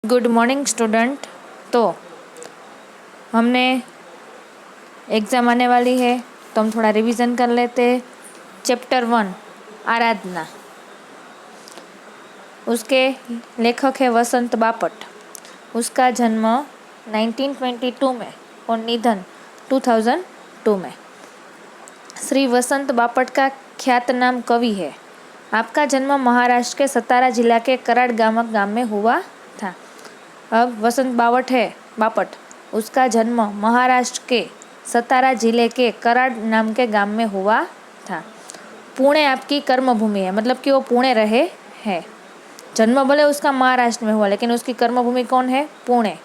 Good morning student. तो हमने exam आने वाली है, तो हम थोड़ा रिवीजन कर लेते हैं। चैप्टर 1 आराधना, उसके लेखक है वसंत बापट। उसका जन्म 1922 में और निधन 2002 में। श्री वसंत बापट का ख्यातनाम कवि है। आपका जन्म महाराष्ट्र के सतारा जिला के कराड़ गांव में हुआ था। अब वसंत बापट उसका जन्म महाराष्ट्र के सतारा जिले के कराड़ नाम के गांव में हुआ था। पुणे आपकी कर्मभूमि है, मतलब कि वो पुणे रहे हैं। जन्म भले उसका महाराष्ट्र में हुआ, लेकिन उसकी कर्मभूमि कौन है? पुणे।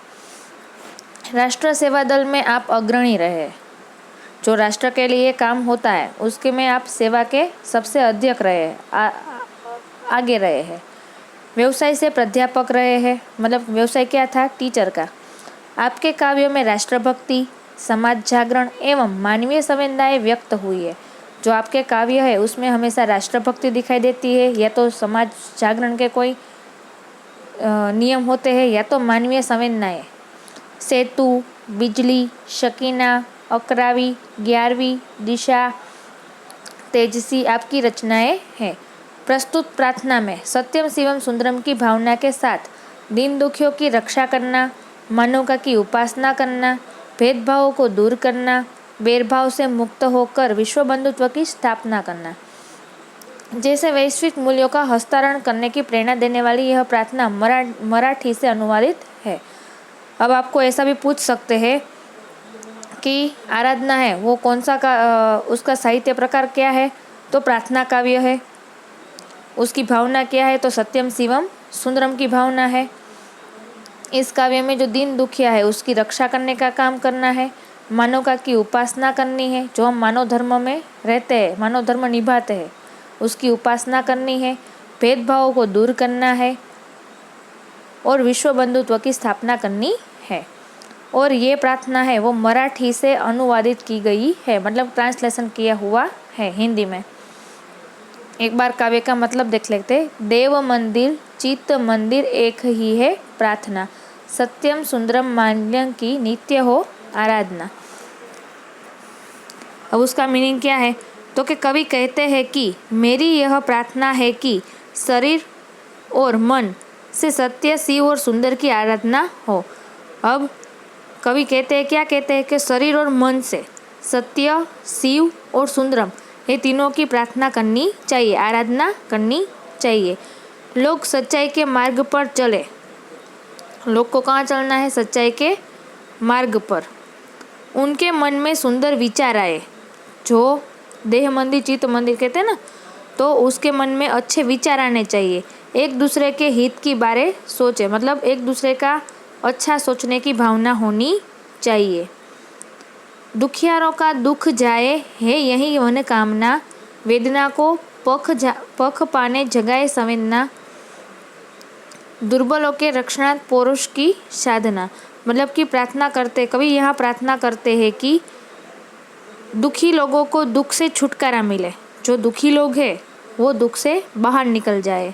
राष्ट्र सेवा दल में आप अग्रणी रहे। जो राष्ट्र के लिए काम होता है उसके में आप सेवा के सबसे अध्यक्ष रहे, आगे रहे हैं। व्यवसाय से प्राध्यापक रहे हैं, मतलब व्यवसाय क्या था? टीचर का। आपके काव्यों में राष्ट्रभक्ति, समाज जागरण एवं मानवीय संवेदनाएं व्यक्त हुई है। जो आपके काव्य है उसमें हमेशा राष्ट्रभक्ति दिखाई देती है, या तो समाज जागरण के कोई नियम होते हैं, या तो मानवीय संवेदनाएं। सेतु, बिजली, शकीना, अकरावी, 11वीं, दिशा, तेजसी आपकी रचनाएं हैं। प्रस्तुत प्रार्थना में सत्यम शिवम सुंदरम की भावना के साथ दीन दुखियों की रक्षा करना, मानवता की उपासना करना, भेदभावों को दूर करना, भेदभाव से मुक्त होकर विश्व बंधुत्व की स्थापना करना जैसे वैश्विक मूल्यों का हस्तांतरण करने की प्रेरणा देने वाली यह प्रार्थना मराठी से अनुवादित है। अब आपको ऐसा भी पूछ सकते हैं कि आराधना है वो कौन सा उसका साहित्य प्रकार क्या है? तो प्रार्थना काव्य है। उसकी भावना क्या है? तो सत्यम शिवम सुंदरम की भावना है। इस काव्य में जो दीन दुखिया है उसकी रक्षा करने का काम करना है, मानवता की उपासना करनी है। जो हम मानव धर्म में रहते हैं, मानव धर्म निभाते हैं, उसकी उपासना करनी है, भेदभावों को दूर करना है और विश्व बंधुत्व की स्थापना करनी है। और ये प्रार्थना है वो मराठी से अनुवादित की गई है, मतलब ट्रांसलेशन किया हुआ है हिंदी में। एक बार काव्य का मतलब देख लेते। देव मंदिर चित्त मंदिर एक ही है प्रार्थना, सत्यम सुंदरम मान्यं की नित्य हो आराधना। अब उसका मीनिंग क्या है? तो कि कवि कहते हैं कि मेरी यह प्रार्थना है कि शरीर और मन से सत्य, शिव और सुंदर की आराधना हो। अब कवि कहते हैं, क्या कहते हैं? कि शरीर और मन से सत्य, शिव और सुंदरम ये तीनों की प्रार्थना करनी चाहिए, आराधना करनी चाहिए। लोग सच्चाई के मार्ग पर चले। लोग को कहाँ चलना है? सच्चाई के मार्ग पर। उनके मन में सुंदर विचार आए। जो देह मंदिर चित्त मंदिर कहते हैं ना, तो उसके मन में अच्छे विचार आने चाहिए। एक दूसरे के हित की बारे सोचे, मतलब एक दूसरे का अच्छा सोचने की भावना होनी चाहिए। दुखियारों का दुख जाए है यही मनोकामना, वेदना को पख पाने जगाए संवेदना, दुर्बलों के रक्षणार्थ पौरुष की साधना। मतलब कि प्रार्थना करते, कभी यहाँ प्रार्थना करते हैं कि दुखी लोगों को दुख से छुटकारा मिले। जो दुखी लोग हैं वो दुख से बाहर निकल जाए,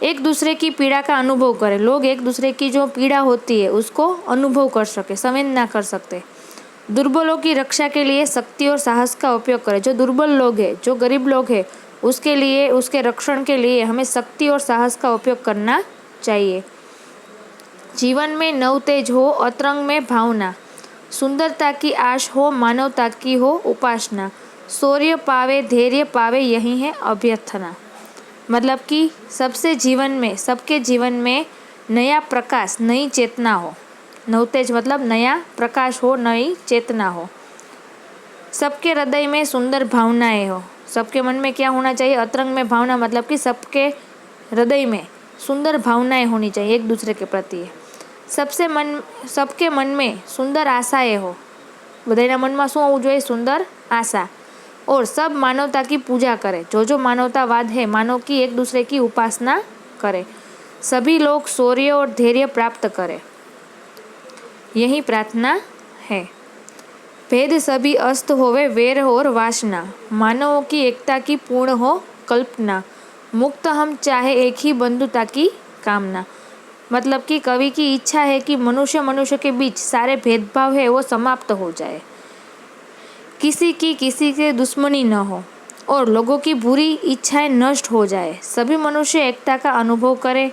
एक दूसरे की पीड़ा का अनुभव करें। लोग एक दूसरे की जो पीड़ा होती है उसको अनुभव कर सके, संवेदना कर सकते। दुर्बलों की रक्षा के लिए शक्ति और साहस का उपयोग करें। जो दुर्बल लोग हैं, जो गरीब लोग हैं, उसके लिए, उसके रक्षण के लिए हमें शक्ति और साहस का उपयोग करना चाहिए। जीवन में नव तेज हो, अतरंग में भावना, सुंदरता की आश हो, मानवता की हो उपासना, शौर्य पावे धैर्य पावे यही है अभ्यर्थना। मतलब कि सबसे जीवन में, सबके जीवन में नया प्रकाश, नई चेतना हो। नवतेज मतलब नया प्रकाश हो, नई चेतना हो। सबके हृदय में सुंदर भावनाएं हो। सबके मन में क्या होना चाहिए? अतरंग में भावना, मतलब कि सबके हृदय में सुंदर भावनाएं होनी चाहिए एक दूसरे के प्रति। सबके मन में सुंदर आशाएं हो। बधाईना मन में શું હોવું જોઈએ? सुंदर आशा। और सब मानवता की पूजा करे। जो मानवतावाद है, मानव की एक दूसरे की उपासना करे। सभी लोग शौर्य और धैर्य प्राप्त करें, यही प्रार्थना है। भेद सभी अस्त होवे वेर और वासना, मानवों की एकता की पूर्ण हो कल्पना, मुक्त हम चाहे एक ही बंधुता की कामना। मतलब कि कवि की इच्छा है कि मनुष्य मनुष्य के बीच सारे भेदभाव है वो समाप्त हो जाए, किसी की किसी से दुश्मनी न हो और लोगों की बुरी इच्छाएं नष्ट हो जाए, सभी मनुष्य एकता का अनुभव करें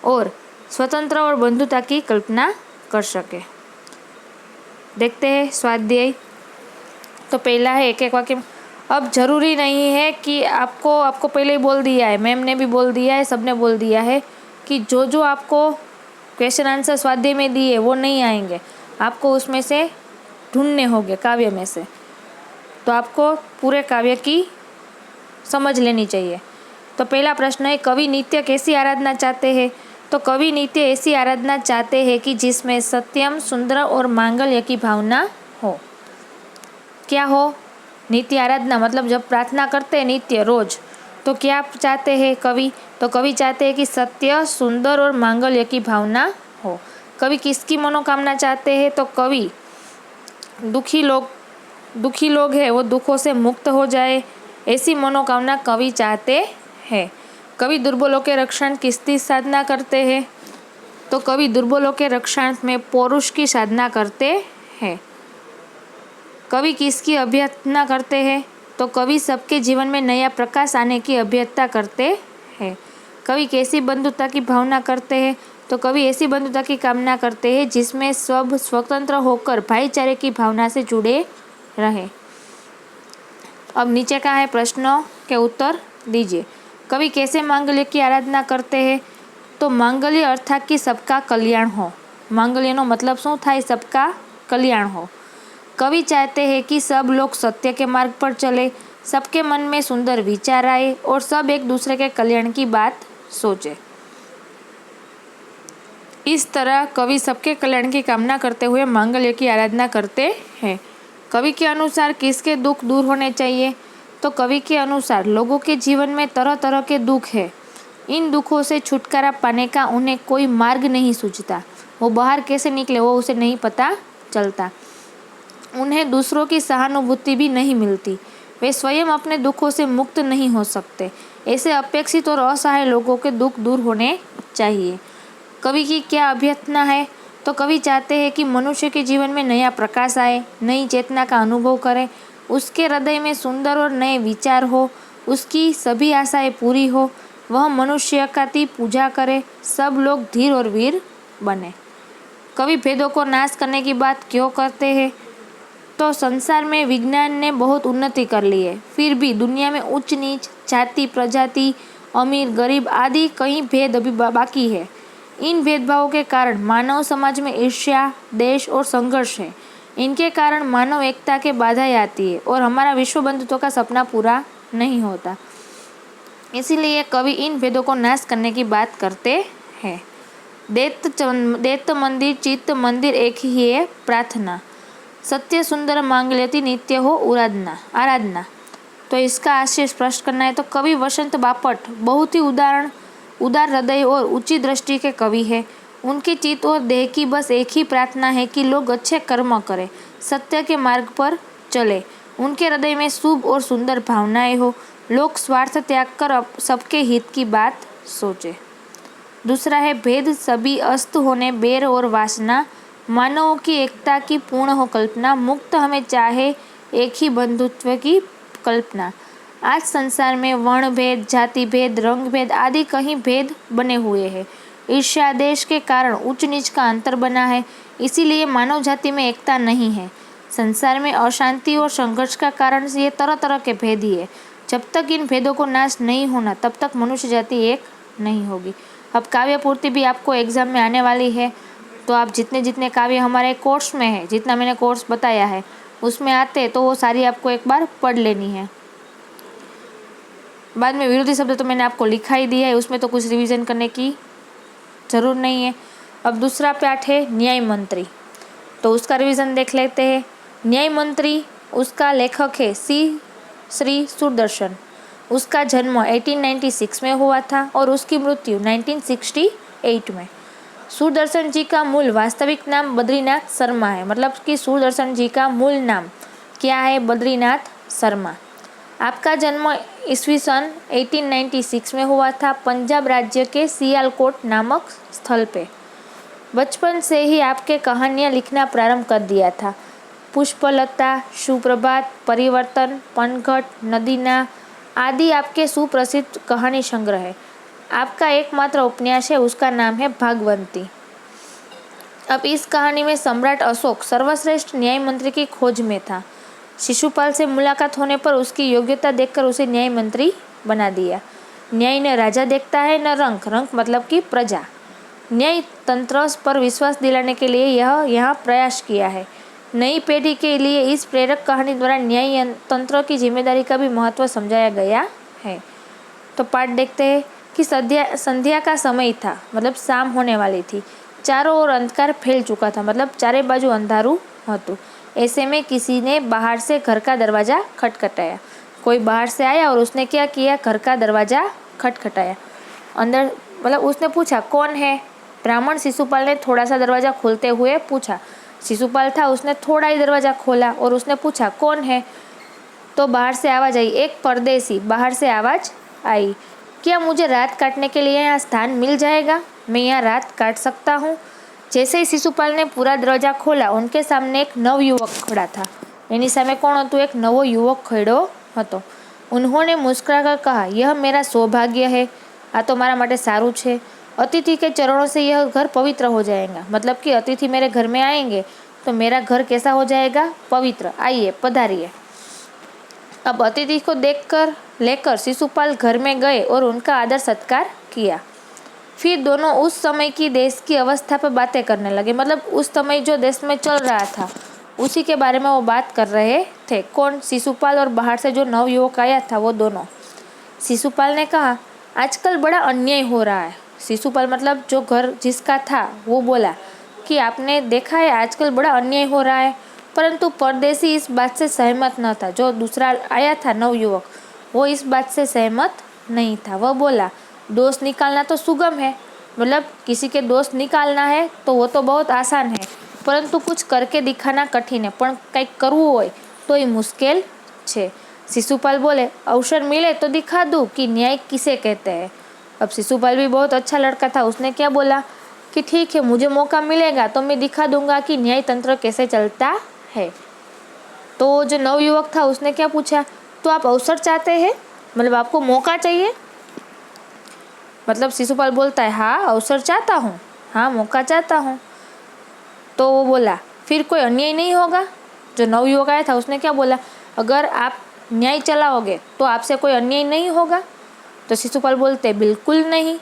और स्वतंत्र और बंधुता की कल्पना कर सके। देखते हैं स्वाध्याय। तो पहला है एक एक वाक्य। अब जरूरी नहीं है कि आपको पहले ही बोल दिया है, मैम ने भी बोल दिया है, सबने बोल दिया है कि जो जो आपको क्वेश्चन आंसर स्वाध्याय में दिए वो नहीं आएंगे, आपको उसमें से ढूंढने होंगे काव्य में से। तो आपको पूरे काव्य की समझ लेनी चाहिए। तो पहला प्रश्न है, कवि नित्य कैसी आराधना चाहते हैं? तो कवि नित्य ऐसी आराधना चाहते हैं कि जिसमें सत्यम, सुंदर और मांगल्य की भावना हो। क्या हो? नित्य आराधना मतलब जब प्रार्थना करते हैं नित्य रोज, तो क्या चाहते हैं कवि? तो कवि चाहते हैं कि सत्य, सुंदर और मांगल्य की भावना हो। कवि किसकी मनोकामना चाहते हैं? तो कवि दुखी लोग हैं वो दुखों से मुक्त हो जाए, ऐसी मनोकामना कवि चाहते हैं। कवि दुर्बलों के रक्षण किसकी साधना करते हैं? तो कवि दुर्बलों के रक्षण में पौरुष की साधना करते हैं। कवि किसकी अभ्यर्थना करते हैं? तो कवि सबके जीवन में नया प्रकाश आने की अभ्यर्थना करते हैं। कवि कैसी बंधुता की भावना करते हैं? तो कवि ऐसी बंधुता की कामना करते हैं जिसमें सब स्वतंत्र होकर भाईचारे की भावना से जुड़े रहे। अब नीचे का है प्रश्नों के उत्तर दीजिए। कवि कैसे मांगल्य की आराधना करते हैं? तो मांगल्य अर्थात कि सबका कल्याण हो। मांगल्यનો मतलब શું થાય? सबका कल्याण हो। कवि चाहते हैं कि सब लोग सत्य के मार्ग पर चले, सबके मन में सुंदर विचार आए और सब एक दूसरे के कल्याण की बात सोचे। इस तरह कवि सबके कल्याण की कामना करते हुए मांगल्य की आराधना करते हैं। कवि के अनुसार किसके दुख दूर होने चाहिए? तो कवि के अनुसार लोगों के जीवन में तरह तरह के दुख है, इन दुखों से छुटकारा पाने का उन्हें कोई मार्ग नहीं सूझता। वो बाहर कैसे निकले वो उसे नहीं पता चलता। उन्हें दूसरों की सहानुभूति भी नहीं मिलती। वे स्वयं अपने दुखों से मुक्त नहीं हो सकते। ऐसे अपेक्षित और असहाय लोगों के दुख दूर होने चाहिए। कवि की क्या अभ्यर्थना है? तो कवि चाहते हैं कि मनुष्य के जीवन में नया प्रकाश आए, नई चेतना का अनुभव करे, उसके हृदय में सुंदर और नए विचार हो, उसकी सभी आशाएं पूरी हो, वह मनुष्य की पूजा करे, सब लोग धीर और वीर बने। कवि भेदों को नाश करने की बात क्यों करते हैं? तो संसार में विज्ञान ने बहुत उन्नति कर ली है, फिर भी दुनिया में उच्च नीच, जाति प्रजाति, अमीर गरीब आदि कई भेद अभी बाकी है। इन भेदभावों के कारण मानव समाज में ईर्ष्या, देश और संघर्ष है। इनके कारण मानव एकता के बाधाएं आती है और हमारा विश्व बंधुत्व का सपना पूरा नहीं होता। इसीलिए कवि इन भेदों को नाश करने की बात करते हैं। दैत्य मंदिर चित्त मंदिर एक ही है प्रार्थना, सत्य सुंदर मांगल्यति नित्य हो आराधना। तो इसका आशय स्पष्ट करना है तो कवि वसंत बापट बहुत ही उदार हृदय और ऊंची दृष्टि के कवि है। उनकी चित्त और देह की बस एक ही प्रार्थना है कि लोग अच्छे कर्म करें, सत्य के मार्ग पर चले। उनके हृदय में शुभ और सुंदर भावनाएं हो, लोग स्वार्थ त्याग कर सबके हित की बात सोचे। दूसरा है भेद सभी अस्त होने बैर और वासना, मानवों की एकता की पूर्ण हो कल्पना, मुक्त हमें चाहे एक ही बंधुत्व की कल्पना। आज संसार में वर्ण भेद, जाति भेद, रंग भेद आदि कहीं भेद बने हुए हैं। ईर्ष्या देश के कारण उच्च नीच का अंतर बना है, इसीलिए मानव जाति में एकता नहीं है। संसार में अशांति और संघर्ष का कारण ये तरह तरह के भेद ही है। जब तक इन भेदों को नाश नहीं होना तब तक मनुष्य जाति एक नहीं होगी। अब काव्य पूर्ति भी आपको एग्जाम में आने वाली है, तो आप जितने जितने काव्य हमारे कोर्स में है, जितना मैंने कोर्स बताया है उसमें आते हैं तो वो सारी आपको एक बार पढ़ लेनी है। बाद में विरोधी शब्द तो मैंने आपको लिखा ही दिया है, उसमें तो कुछ रिवीजन करने की ज़रूर नहीं है। अब दूसरा पाठ है न्याय मंत्री, तो उसका रिवीजन देख लेते हैं। न्याय मंत्री उसका लेखक है श्री सूरदर्शन। उसका जन्म 1896 में हुआ था और उसकी मृत्यु 1968 में। सूरदर्शन जी का मूल वास्तविक नाम बद्रीनाथ शर्मा है, मतलब कि सूरदर्शन जी का मूल नाम क्या है? बद्रीनाथ शर्मा। आपका जन्म ईस्वी सन 1896 में हुआ था पंजाब राज्य के सियालकोट नामक स्थल पे। बचपन से ही आपके कहानियाँ लिखना प्रारंभ कर दिया था। पुष्पलता, सुप्रभात, परिवर्तन, पनघट, नदीना आदि आपके सुप्रसिद्ध कहानी संग्रह है। आपका एकमात्र उपन्यास है, उसका नाम है भागवंती। अब इस कहानी में सम्राट अशोक सर्वश्रेष्ठ न्याय मंत्री की खोज में था। शिशुपाल से मुलाकात होने पर उसकी योग्यता देखकर उसे न्याय मंत्री बना दिया। न्याय न राजा देखता है न रंक, रंक मतलब कि प्रजा। न्याय तंत्र पर विश्वास दिलाने के लिए यह यहाँ प्रयास किया है। नई पीढ़ी के लिए इस प्रेरक कहानी द्वारा न्याय तंत्र की जिम्मेदारी का भी महत्व समझाया गया है। तो पाठ देखते हैं कि संध्या का समय था, मतलब शाम होने वाली थी। चारों ओर अंधकार फैल चुका था, मतलब चारे बाजू अंधारू હતું। ऐसे में किसी ने बाहर से घर का दरवाज़ा खटखटाया। कोई बाहर से आया और उसने क्या किया, घर का दरवाज़ा खटखटाया। अंदर मतलब उसने पूछा कौन है। ब्राह्मण शिशुपाल ने थोड़ा सा दरवाज़ा खोलते हुए पूछा। शिशुपाल था, उसने थोड़ा ही दरवाज़ा खोला और उसने पूछा कौन है। तो बाहर से आवाज़ आई, एक परदेसी। बाहर से आवाज़ आई, क्या मुझे रात काटने के लिए यहाँ स्थान मिल जाएगा? मैं यहाँ रात काट सकता हूँ? जैसे ही शिशुपाल ने पूरा दरवाजा खोला, उनके सामने एक नवयुवक खड़ा था। એની સામે કોણ હતું? એક નવો યુવક ખડો હતો। उन्होंने मुस्कुराकर कहा, यह मेरा सौभाग्य है, आ तो मारा माटे सारू छे। अतिथि के चरणों से यह घर पवित्र हो जाएगा। मतलब कि अतिथि मेरे घर में आएंगे तो मेरा घर कैसा हो जाएगा? पवित्र। आइए, पधारिए। अब अतिथि को लेकर शिशुपाल घर में गए और उनका आदर सत्कार किया। फिर दोनों उस समय की देश की अवस्था पर बातें करने लगे। मतलब उस समय जो देश में चल रहा था उसी के बारे में वो बात कर रहे थे। कौन? शिशुपाल और बाहर से जो नवयुवक आया था वो दोनों। शिशुपाल ने कहा, आजकल बड़ा अन्याय हो रहा है। शिशुपाल मतलब जो घर जिसका था वो बोला कि आपने देखा है आजकल बड़ा अन्याय हो रहा है। परंतु परदेसी इस बात से सहमत न था। जो दूसरा आया था नवयुवक, वो इस बात से सहमत नहीं था। वह बोला, दोष निकालना तो सुगम है, मतलब किसी के दोष निकालना है तो वो तो बहुत आसान है, परंतु कुछ करके दिखाना कठिन है। पण કંઈક કરવું હોય તો એ મુશ્કેલ છે। शिशुपाल बोले, अवसर मिले तो दिखा दूँ कि न्याय किसे कहते हैं। अब शिशुपाल भी बहुत अच्छा लड़का था। उसने क्या बोला कि ठीक है, मुझे मौका मिलेगा तो मैं दिखा दूंगा कि न्याय तंत्र कैसे चलता है। तो जो नवयुवक था उसने क्या पूछा, तो आप अवसर चाहते हैं, मतलब आपको मौका चाहिए? मतलब शिशुपाल बोलता है, हाँ अवसर चाहता हूँ, हाँ मौका चाहता हूँ। तो वो बोला, फिर कोई अन्याय नहीं होगा? जो नवयुवक आया था उसने क्या बोला, अगर आप न्याय चलाओगे तो आपसे कोई अन्याय नहीं होगा? तो शिशुपाल बोलते, बिल्कुल नहीं।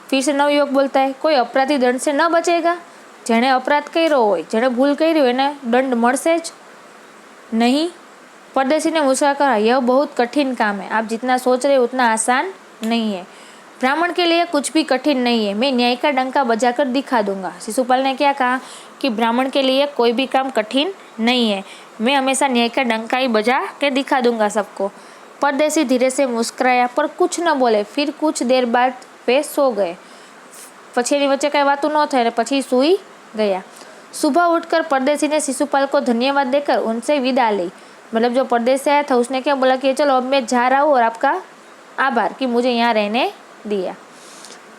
फिर से नवयुवक बोलता है, कोई अपराधी दंड से न बचेगा? जेने अपराध कर्यो होय, जेने भूल करी हो एने दंड मळशे ज नहीं। परदेसी ने मुस्कुरा कहा, यह बहुत कठिन काम है। आप जितना सोच रहे उतना आसान नहीं है। ब्राह्मण के लिए कुछ भी कठिन नहीं है, मैं न्याय का डंका बजाकर दिखा दूंगा। शिशुपाल ने क्या कहा कि ब्राह्मण के लिए कोई भी काम कठिन नहीं है, मैं हमेशा न्याय का डंका ही बजा के दिखा दूंगा सबको। परदेसी धीरे से मुस्कुराया पर कुछ न बोले। फिर कुछ देर बाद वे सो गए। પછી એની વચ્ચે કાંઈ વાતું ન થઈ અને પછી સૂઈ ગયા। सुबह उठकर परदेसी ने शिशुपाल को धन्यवाद देकर उनसे विदा ली। मतलब जो परदेसी आया था उसने क्या बोला कि चलो अब मैं जा रहा हूँ और आपका आभार कि मुझे यहाँ रहने दिया।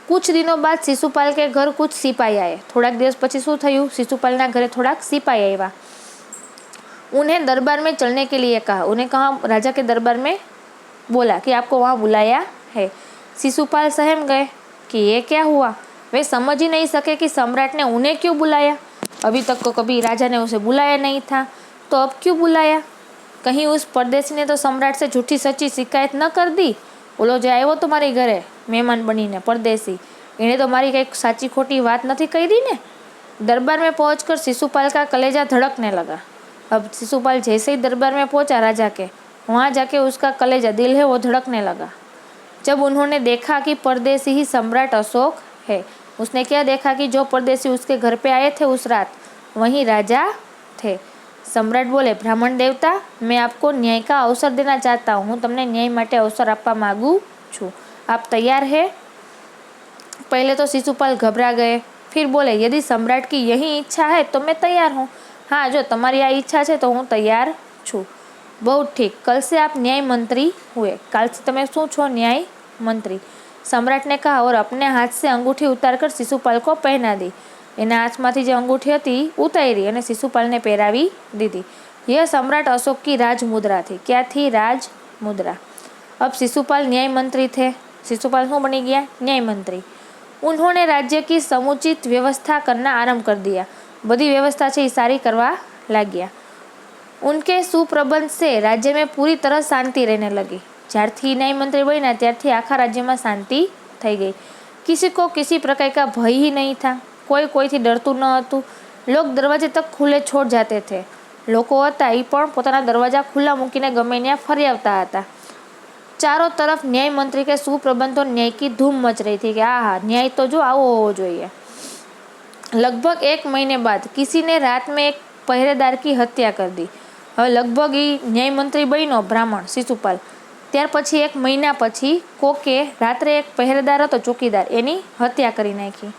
कुछ दिनों बाद शिशुपाल के घर कुछ सिपाही आए। थोड़ा दिवस પછી શું થયું, शिशुपालના ઘરે થોડાક સિપાही આવ્યા। उन्हें दरबार में चलने के लिए कहा। उन्हें कहा, राजा के दरबार में बोला कि आपको वहाँ बुलाया है। शिशुपाल सहम गए कि ये क्या हुआ। वे समझ ही नहीं सके कि सम्राट ने उन्हें क्यों बुलाया। अभी तक तो कभी राजा ने उसे बुलाया नहीं था, तो अब क्यों बुलाया? कहीं उस परदेसी ने तो सम्राट से झूठी सच्ची शिकायत न कर दी। बोलो जो આવ્યો તો મારી ઘરે મહેમાન બનીને परदेसी, એણે तो મારી કંઈક સાચી ખોટી વાત નથી કરી ને। दरबार में पहुंचकर शिशुपाल का कलेजा धड़कने लगा। अब शिशुपाल जैसे ही दरबार में पहुंचा राजा के, वहाँ जाके उसका कलेजा दिल है वो धड़कने लगा। जब उन्होंने देखा कि परदेसी ही सम्राट अशोक है, उसने क्या देखा कि जो परदेसी उसके घर पे आए थे उस रात, वहीं राजा थे। सम्राट बोले, ब्राह्मण देवता, मैं आपको न्याय का अवसर देना चाहता हूँ। હું તમને न्याय માટે अवसर આપવા માંગુ છું। आप तैयार है? पहले तो शिशुपाल घबरा गए, फिर बोले, यदि सम्राट की यही इच्छा है तो मैं तैयार हूँ। हाँ, जो तुम्हारी आ इच्छा है तो हूँ तैयार छूँ। बहुत ठीक, कल से आप न्याय मंत्री हुए। कल से તમે શું છો? न्याय मंत्री। सम्राट ने कहा और अपने हाथ से अंगूठी उतारकर शिशुपाल को पहना दी। એના હાથમાંથી જે અંગૂઠી હતી ઉતારી અને શિશુપાલને પહેરાવી દીધી। यह सम्राट अशोक की राज मुद्रा थी। क्या थी? राज मुद्रा। अब शिशुपाल न्याय मंत्री थे। शिशुपाल क्यों बनी गया? न्याय मंत्री। उन्होंने राज्य की समुचित व्यवस्था करना आरंभ कर दिया। बड़ी व्यवस्था से सारी करवा लग गया। उनके सुप्रबंध से राज्य में पूरी तरह शांति रहने लगी। ज्यारथी न्याय मंत्री बना त्यारथी आखा राज्य में शांति थई गई। किसी को किसी प्रकार का भय ही नहीं था। कोई थी डरतु न हतुं। लोग दरवाजे तक खुले छोड़ जाते थे। लोको हता ई पण पोताना दरवाजा खुला मूकीने गमे त्यां फरी आवता हता। चारों तरफ न्याय मंत्री के सुप्रबंधों न्याय की धूम मच रही थी कि आहा न्याय तो जो आवो होवो जोईए। लगभग 1 महीने बाद किसी ने रात में एक पहरेदार की हत्या कर दी। હવે લગભગ એ ન્યાય મંત્રી બન્યો બ્રાહ્મણ શિશુપાલ, ત્યાર પછી 1 મહિના પછી કોકે રાત્રે એક પહેરેદાર હતો ચોકીદાર એની હત્યા કરી નાખી।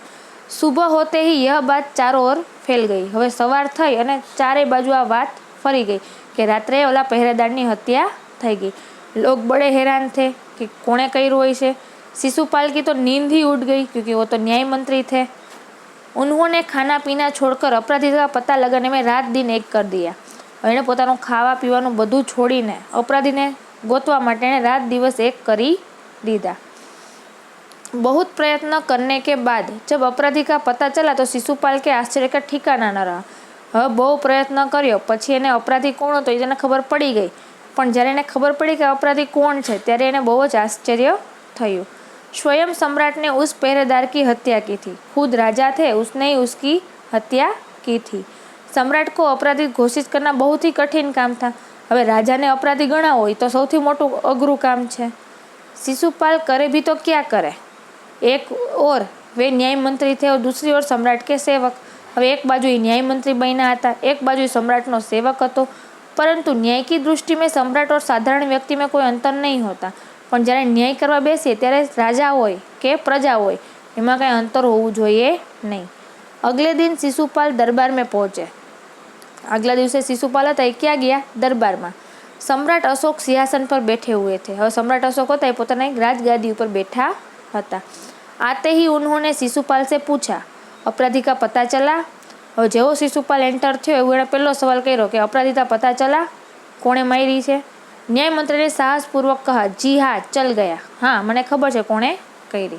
સુબહ હોતે ही यह बात चारों ओर फैल गई। હવે સવાર થઈ અને ચારે બાજુ આ વાત ફરી ગઈ કે રાત્રે ઓલા પહેરેદારની હત્યા થઈ ગઈ। लोग बड़े हैरान थे कि कोने કર્યું હોય છે। शिशुपाल की तो नींद ही उड़ गई क्योंकि वो तो न्याय मंत्री थे। उन्होंने खाना पीना छोड़कर अपराधी का पता लगाने में रात दिन एक कर दिया। एने पोताનું ખાવા પીવાનું બધું છોડીને अपराधीने ગોતવા માટે એણે રાત દિવસ એક કરી દીધા। बहुत प्रयत्न करने के बाद जब अपराधी का पता चला तो शिशुपाल के आश्चर्य का ठिकाना न रहा। હવે બહુ પ્રયત્ન કર્યો પછી એને અપરાધી કોણ હતો એને ખબર પડી ગઈ, પણ જ્યારે એને ખબર પડી કે અપરાધી કોણ છે ત્યારે એને બહુ જ આશ્ચર્ય થયું। स्वयं सम्राट ने उस पहरेदार की हत्या की थी। खुद राजा थे, उसने ही उसकी हत्या की थी। सम्राट को अपराधी घोषित करना बहुत ही कठिन काम था। હવે રાજાને અપરાધી ગણાવો હોય તો સૌથી મોટું અઘરું કામ છે। शिशुपाल करे भी तो क्या करे। एक और वे न्याय मंत्री थे और दूसरी ओर सम्राट के सेवक। હવે એક બાજુ न्याय मंत्री बन्या હતા, एक बाजु सम्राटનો सेवक હતો। परंतु न्याय की दृष्टि में सम्राट और साधारण व्यक्ति में कोई अंतर नहीं होता। પણ જ્યારે ન્યાય કરવા બેસીએ ત્યારે રાજા હોય કે પ્રજા હોય એમાં કંઈ અંતર હોવું જોઈએ નહીં। अगले दिन शिशुपाल दरबार में पहुंचे। अगला दिवसे शिशुपाल હતા એ ક્યાં ગયા? દરબારમાં। सम्राट अशोक सिंहासन पर बैठे हुए थे। હવે सम्राट अशोक હતા એ પોતાના એક राजगादी ऊपर बैठा હતા। आते ही उन्होंने शिशुपाल से पूछा, अपराधी का पता चला। હવે જેવો शिशुपाल एंटर થયો એવું એણે પહેલો સવાલ કર્યો કે अपराधी का पता चला, કોણે મારી છે? न्याय मंत्री ने साहसपूर्वक कहा, जी हाँ चल गया। हाँ मैंने खबर है कौने करी।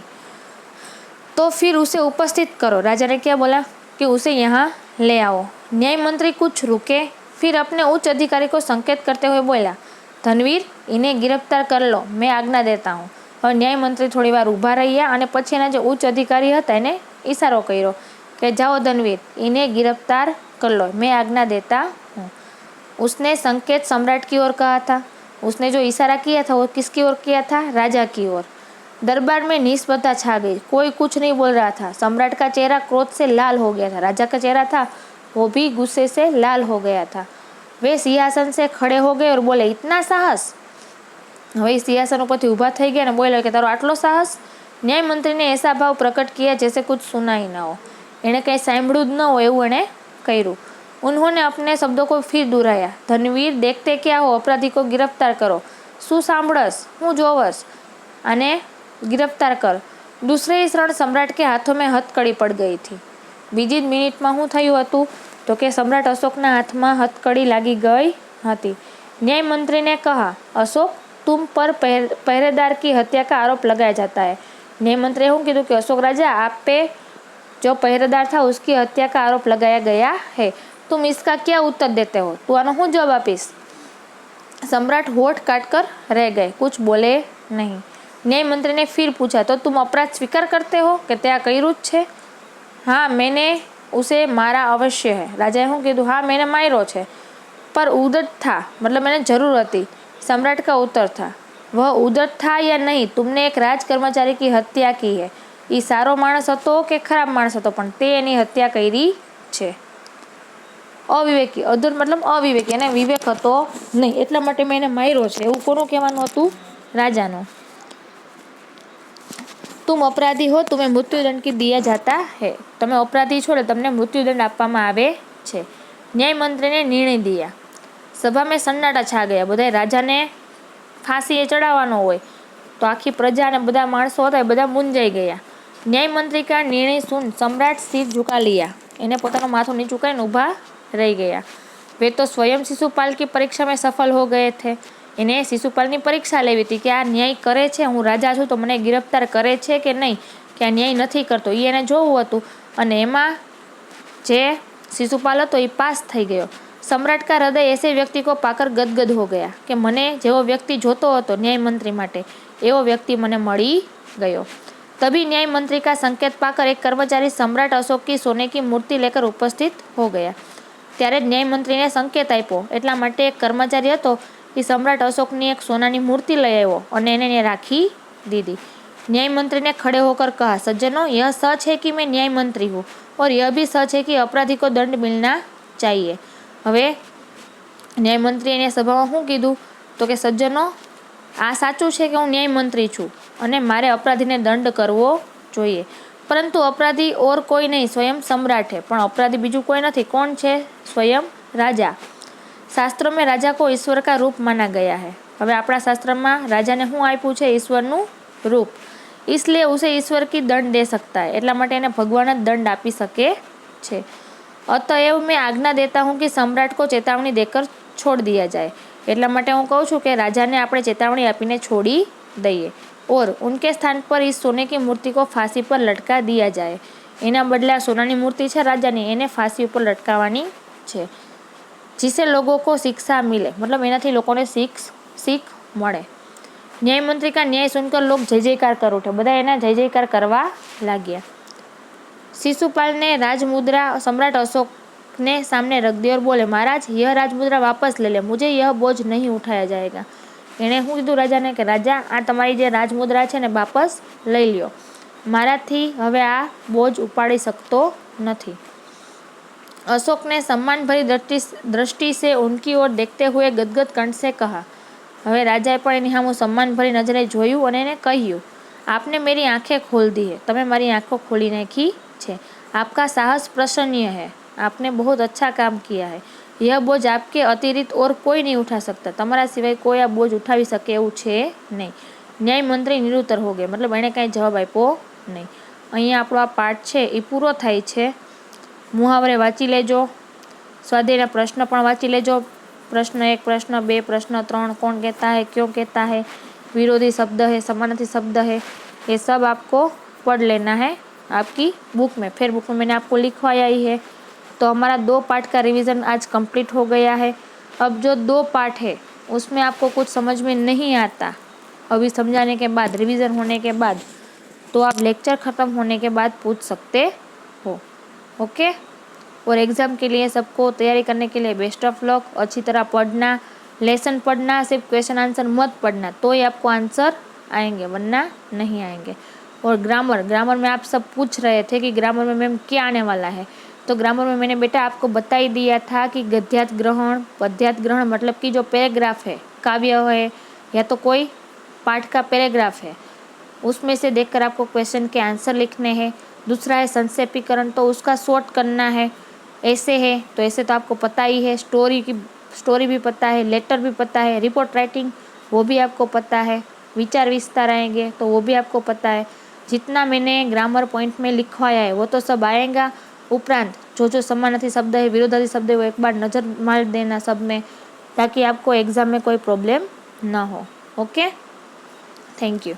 तो फिर उसे उपस्थित करो। राजा ने क्या बोला कि उसे यहाँ ले आओ। न्याय मंत्री कुछ रुके, फिर अपने उच्च अधिकारी को संकेत करते हुए बोला, धनवीर इन्हें गिरफ्तार कर लो, मैं आज्ञा देता हूँ। और न्याय मंत्री थोड़ी बार ऊभा रह्या અને પછી એના જે ઉચ્ચ અધિકારી હતા એને ઈશારો કર્યો કે જાઓ धनवीर इन्हें गिरफ्तार कर लो, मैं आज्ञा देता हूँ। उसने संकेत सम्राट की ओर कहा था। उसने जो इशारा किया था वो किसकी ओर किया था? राजा की ओर। दरबार में निस्पता छा गई। कोई कुछ नहीं बोल रहा था। सम्राट का चेहरा क्रोध से लाल हो गया था। राजा का चेहरा था वो भी गुस्से से लाल हो गया था। वे सिंहासन से खड़े हो गए और बोले, इतना साहस। હવે સિંહાસન ઉપરથી ઊભા થઈ ગયા અને બોલ્યા કે તારો આટલો સાહસ। ન્યાય મંત્રીને ऐसा भाव प्रकट किया जैसे कुछ सुना ही ना हो। એણે કંઈ સાંભળ્યું જ ન હોય એવું એણે કર્યું। उन्होंने अपने शब्दों को फिर दोहराया, धनवीर देखते क्या हो, अपराधी को गिरफ्तार करो। शू सांभळस, हूँ जोवस, आने गिरफ्तार कर। दूसरे ही क्षण सम्राट के हाथों में हथकड़ी पड़ गई थी। बीजी मिनिट में हूँ थयुं हतुं तो के सम्राट अशोकना हाथ में हथकड़ी लागी गई हती। न्याय मंत्री ने कहा, अशोक तुम पर पहरेदार की हत्या का आरोप लगाया जाता है। न्याय मंत्री हूँ कीधुं कि अशोक राजा आप पे जो पहरेदार था उसकी हत्या का आरोप लगाया गया है। तुम इसका क्या उत्तर देते हो? तू आनो हूँ जवाब आपीश? सम्राट होठ काट कर रह गए, कुछ बोले नहीं। न्याय मंत्री ने फिर पूछा, तो तुम अपराध स्वीकार करते हो कि त्या कर्युं छे? हाँ मैंने उसे मारा अवश्य है। राजाए हूँ कीधुं? हाँ मैंने मार्यो छे, पर उदत था, मतलब मैंने जरूर थी। सम्राट का उत्तर था, वह उदत था या नहीं, तुमने एक राज कर्मचारी की हत्या की है। ये सारो माणस हतो के खराब माणस हतो पण ते एनी हत्या करी छे। अविवेकी, अधूर मतलब अविवेकी, એને વિવેક હતો નહીં એટલા માટે મેં એને માર્યો છે એવું કોનું કહેવાનું હતું? રાજાનું। तुम अपराधी हो, तुम्हें मृत्युदंड की दिया जाता है। તમે અપરાધી છો ને તમને મૃત્યુદંડ આપવામાં આવે છે। ન્યાય મંત્રીને નિર્ણય દિયા। સભા में સન્નાટા છા ગયા। બધાય રાજાને ફાંસીએ ચડાવવાનો હોય તો આખી પ્રજા અને બધા માણસો હતા એ બધા મૂંઝાઈ ગયા। न्याय मंत्री का निर्णय सुन सम्राट सिर झुका लिया। इन्हें પોતાનું માથું નીચું કરીને ઊભા રહી ગયા। वे तो स्वयं शिशुपाल की परीक्षा में सफल हो गए थे। इन्हें शिशुपाल की परीक्षा लेवी थी कि आ न्याय करे छे, हूँ राजा छूँ तो मने गिरफ्तार करे छे कि नहीं, कि आ न्याय नहीं करतो, ये एने जोवुं हतुं। अने एमां जे शिशुपाल हतो ए पास थई गयो। सम्राट का हृदय ऐसे व्यक्ति को पाकर गदगद हो गया कि मने जेवो व्यक्ति जोतो हतो न्याय मंत्री माटे एवो व्यक्ति मने मळी गयो। तभी न्याय मंत्री का संकेत पाकर एक कर्मचारी सम्राट अशोक की सोने की मूर्ति लेकर उपस्थित हो गया। त्यारे न्याय मंत्री ने संकेत आप्यो एटला माटे एक कर्मचारी हतो ए सम्राट अशोक की एक सोनानी मूर्ति लई आव्यो अने एने राखी दीधी। न्याय मंत्री ने खड़े होकर कहा, सज्जनों, यह सच है कि मैं न्याय मंत्री हूँ और यह भी सच है कि अपराधी को दंड मिलना चाहिए। हवे न्याय मंत्री ने सभा में शुं कीधुं तो कि सज्जनों, आ साचुं छे कि हूँ न्याय मंत्री छूं अने मारे अपराधी ने दंड करवो जोईए, परंतु अपराधी और कोई नहीं, स्वयं सम्राट है। पण अपराधी बीजू कोई नहीं, कौन छे? स्वयं राजा। शास्त्रों में राजा को ईश्वर का रूप माना गया है। हवे आपणा शास्त्र में राजा ने शुं आप्युं छे? ईश्वरनुं रूप। इसलिए उसे ईश्वर की दंड दे सकता है, एटला माटे एने भगवान ज दंड आपी सके छे। अतएव मैं आज्ञा देता हूँ कि सम्राट को चेतावनी देकर छोड़ दिया जाए। एटला माटे हूँ कहूँ छूं कि राजा ने आपणे चेतावनी आपीने छोड़ी दईए और उनके स्थान पर इस सोने की मूर्ति को फांसी पर लटका दिया जाए। एना बदले आ सोनानी मूर्ति छे राजानी, एने फांसी पर लटकावानी छे, जिससे लोगों को शिक्षा मिले, मतलब एनाथी लोकोने सीख मळे। न्याय मंत्री का न्याय सुनकर लोग जय जयकार कर उठे। बधा एना जय जयकार करवा लाग्या। शिशुपाल ने राजमुद्रा सम्राट अशोक ने सामने रख दी और बोले, महाराज, यह राजमुद्रा वापस ले ले, मुझे यह बोझ नहीं उठाया जाएगा। एने शुं कीधुं राजा ने कि राजा, आ तमारी जे राजमुद्रा छे ने वापस लई ल्यो, माराथी हवे आ बोझ उपाड़ी सकतो नथी। अशोक ने सम्मान भरी दृष्टि से उनकी ओर देखते हुए गदगद कंठ से कहा। हवे राजाए पण एनी सामे सम्मान भरी नजरे जोयुं अने एने कह्युं, आपने मेरी आंखें खोल दी है, तमे मारी आंखों खोली नाखी छे। आपका साहस प्रशंसनीय है, आपने बहुत अच्छा काम किया है। यह बोझ आपके अतिरिक्त और कोई नहीं उठा सकता, तमारा सिवाय कोई आ बोझ उठावी सके एवुं छे नहीं। न्याय मंत्री निरुत्तर हो गए, मतलब एणे कांई जवाब आप्यो नहीं। अहींया आपणो आ पाठ छे ए पूरो थाय छे। मुहावरे वांची लेजो, स्वाध्यायना प्रश्न पण वांची लेजो। प्रश्न 1, प्रश्न 2, प्रश्न 3, कौन कहता है, क्यों कहता है, विरोधी शब्द है, समानार्थी शब्द है, ये सब आपको पढ़ लेना है आपकी बुक में। फिर बुक में मैंने आपको लिखवाया ही है। तो हमारा 2 पार्ट का रिवीजन आज कंप्लीट हो गया है। अब जो 2 पार्ट है उसमें आपको कुछ समझ में नहीं आता अभी समझाने के बाद, रिवीजन होने के बाद, तो आप लेक्चर ख़त्म होने के बाद पूछ सकते हो। ओके। और एग्ज़ाम के लिए सबको तैयारी करने के लिए बेस्ट ऑफ लक। अच्छी तरह पढ़ना, लेसन पढ़ना, सिर्फ क्वेश्चन आंसर मत पढ़ना, तो ही आपको आंसर आएंगे, वरना नहीं आएंगे। और ग्रामर में आप सब पूछ रहे थे कि ग्रामर में मैम क्या आने वाला है, तो ग्रामर में मैंने बेटा आपको बता ही दिया था कि गद्यार्थ ग्रहण, पद्यार्थ ग्रहण, मतलब कि जो पैराग्राफ है, काव्य है या तो कोई पाठ का पैराग्राफ है, उसमें से देखकर आपको क्वेश्चन के आंसर लिखने हैं। दूसरा है संक्षेपीकरण, तो उसका शॉर्ट करना है। ऐसे है तो ऐसे तो आपको पता ही है, स्टोरी भी पता है, लेटर भी पता है, रिपोर्ट राइटिंग वो भी आपको पता है, विचार विस्तार आएंगे तो वो भी आपको पता है। जितना मैंने ग्रामर पॉइंट में लिखवाया है वो तो सब आएगा। उपरांत जो समानार्थी शब्द है, विरोधार्थी शब्द है, वो एक बार नज़र मार देना सब में, ताकि आपको एग्ज़ाम में कोई प्रॉब्लम ना हो। Okay, thank you.